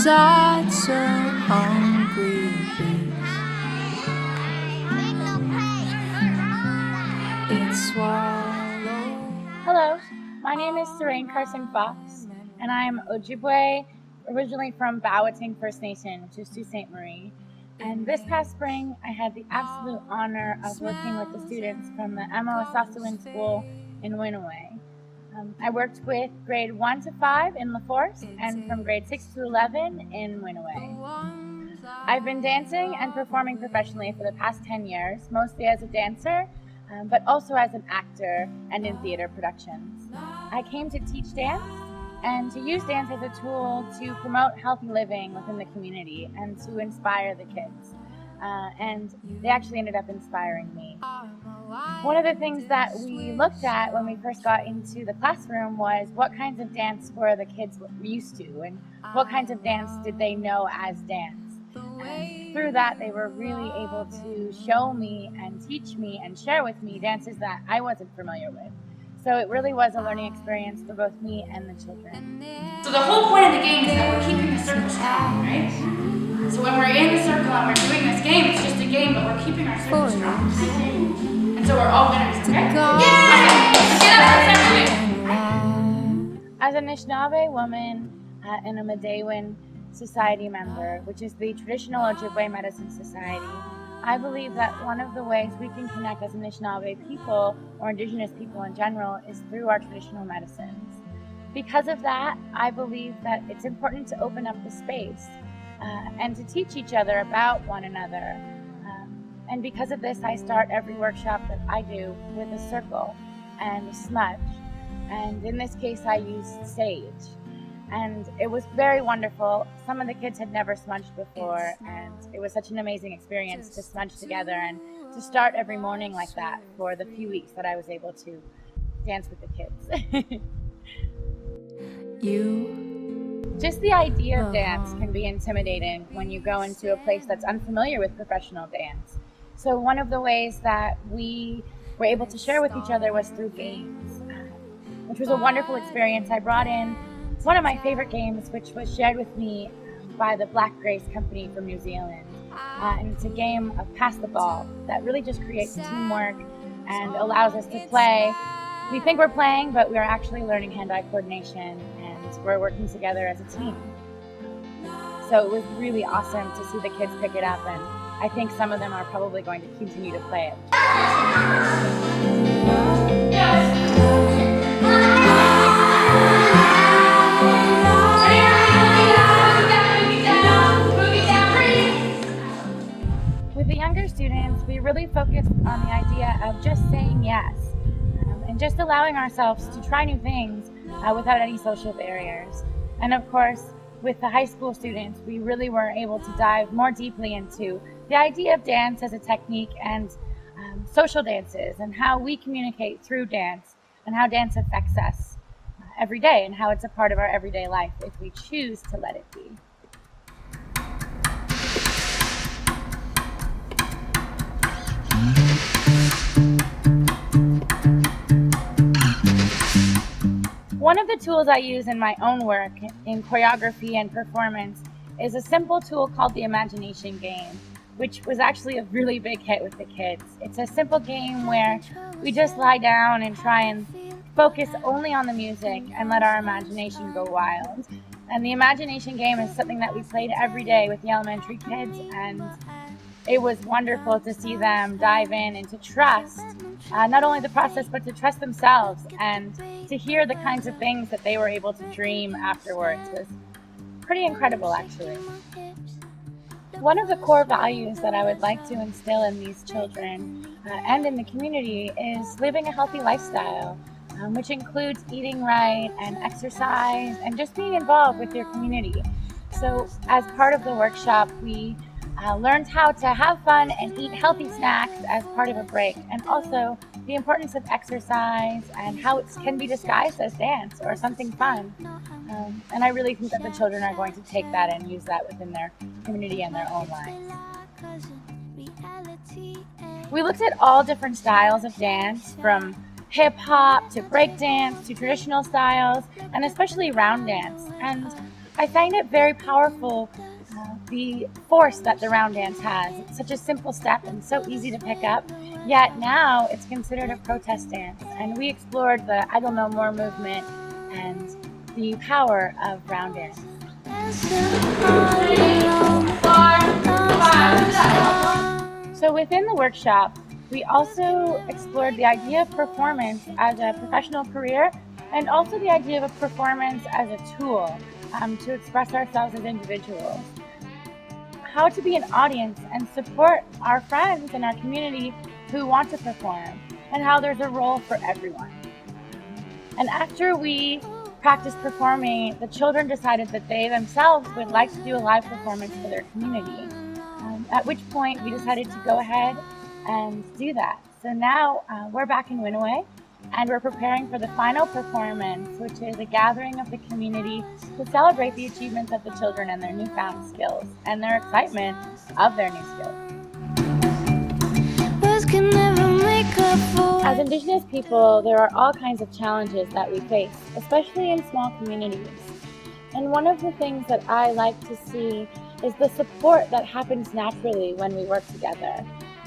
inside so hungry it's swallowed. Hello, my name is Sarain Fox, and I'm Ojibwe, originally from Powhatan First Nation, which is Sault Ste. Marie. And this past spring, I had the absolute honor of working with the students from the Saskatchewan School in Winneway. I worked with grade 1 to 5 in La Force and from grade 6 to 11 in Winneway. I've been dancing and performing professionally for the past 10 years, mostly as a dancer, but also as an actor and in theater productions. I came to teach dance and to use dance as a tool to promote healthy living within the community and to inspire the kids. And they actually ended up inspiring me. One of the things that we looked at when we first got into the classroom was what kinds of dance were the kids used to and what kinds of dance did they know as dance. And through that, they were really able to show me and teach me and share with me dances that I wasn't familiar with. So it really was a learning experience for both me and the children. So the whole point of the game is that we're keeping the circle strong, right? So when we're in the circle and we're doing this game, it's just a game, but we're keeping our circle strong. And so we're all winners, okay? Yeah! Get up and start moving! As an Anishinaabe woman and a Medewan Society member, which is the traditional Ojibwe medicine society, I believe that one of the ways we can connect as Anishinaabe people, or Indigenous people in general, is through our traditional medicines. Because of that, I believe that it's important to open up the space and to teach each other about one another. And because of this, I start every workshop that I do with a circle and a smudge. And in this case, I used sage. And it was very wonderful. Some of the kids had never smudged before, and it was such an amazing experience to smudge together and to start every morning like that for the few weeks that I was able to dance with the kids. Just the idea of dance can be intimidating when you go into a place that's unfamiliar with professional dance. So one of the ways that we were able to share with each other was through games, which was a wonderful experience. I brought in one of my favorite games, which was shared with me by the Black Grace Company from New Zealand. And it's a game of pass the ball that really just creates teamwork and allows us to play. We think we're playing, but we're actually learning hand-eye coordination, and we're working together as a team. So it was really awesome to see the kids pick it up, and I think some of them are probably going to continue to play it. With the younger students, we really focused on the idea of just saying yes and just allowing ourselves to try new things without any social barriers. And of course, with the high school students, we really were able to dive more deeply into the idea of dance as a technique and social dances and how we communicate through dance and how dance affects us every day and how it's a part of our everyday life if we choose to let it be. One of the tools I use in my own work in choreography and performance is a simple tool called the imagination game, which was actually a really big hit with the kids. It's a simple game where we just lie down and try and focus only on the music and let our imagination go wild. And the imagination game is something that we played every day with the elementary kids, and it was wonderful to see them dive in and to trust not only the process, but to trust themselves and to hear the kinds of things that they were able to dream afterwards. It was pretty incredible, actually. One of the core values that I would like to instill in these children and in the community is living a healthy lifestyle, which includes eating right and exercise and just being involved with your community. So as part of the workshop, we learned how to have fun and eat healthy snacks as part of a break, and also the importance of exercise and how it can be disguised as dance or something fun. And I really think that the children are going to take that and use that within their community and their own lives. We looked at all different styles of dance, from hip hop to break dance to traditional styles, and especially round dance. And I find it very powerful, the force that the round dance has. It's such a simple step and so easy to pick up, yet now it's considered a protest dance. And we explored the I Don't Know More movement and the power of round dance. So within the workshop, we also explored the idea of performance as a professional career and also the idea of performance as a tool to express ourselves as individuals. How to be an audience and support our friends in our community who want to perform, and how there's a role for everyone. And after we practiced performing, the children decided that they themselves would like to do a live performance for their community. At which point we decided to go ahead and do that. So now we're back in Winneway, and we're preparing for the final performance, which is a gathering of the community to celebrate the achievements of the children and their newfound skills and their excitement of their new skills. As Indigenous people, there are all kinds of challenges that we face, especially in small communities. And one of the things that I like to see is the support that happens naturally when we work together.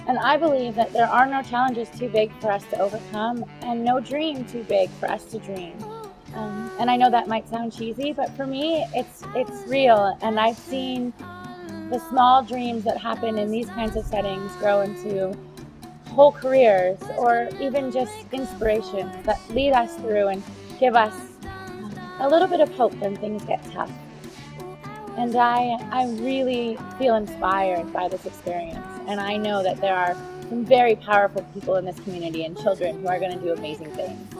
And I believe that there are no challenges too big for us to overcome and no dream too big for us to dream. And I know that might sound cheesy, but for me, it's real. And I've seen the small dreams that happen in these kinds of settings grow into whole careers, or even just inspirations that lead us through and give us a little bit of hope when things get tough. And I really feel inspired by this experience. And I know that there are some very powerful people in this community and children who are going to do amazing things.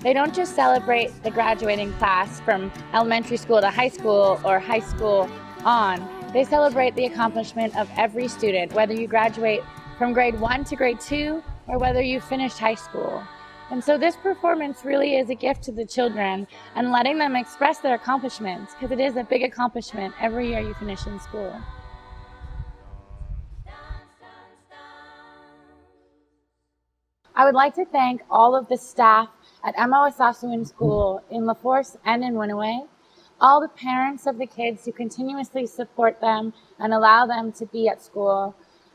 They don't just celebrate the graduating class from elementary school to high school or high school on. They celebrate the accomplishment of every student, whether you graduate from grade 1 to grade 2 or whether you finished high school. And so this performance really is a gift to the children and letting them express their accomplishments, because it is a big accomplishment every year you finish in school. I would like to thank all of the staff at Emma-Wasasuan School in La Force and in Winneway, all the parents of the kids who continuously support them and allow them to be at school.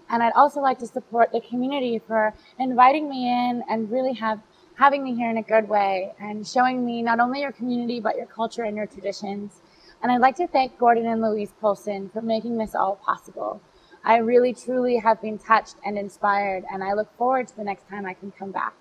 And I'd also like to support the community for inviting me in and really having me here in a good way and showing me not only your community, but your culture and your traditions. And I'd like to thank Gordon and Louise Polson for making this all possible. I really, truly have been touched and inspired, and I look forward to the next time I can come back.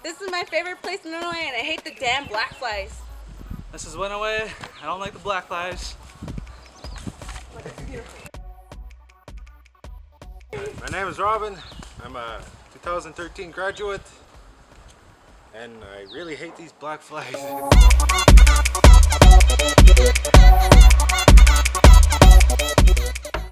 This is my favorite place in Winneway, and I hate the damn black flies. This is Winneway. I don't like the black flies. My name is Robin. I'm a 2013 graduate, and I really hate these black flies.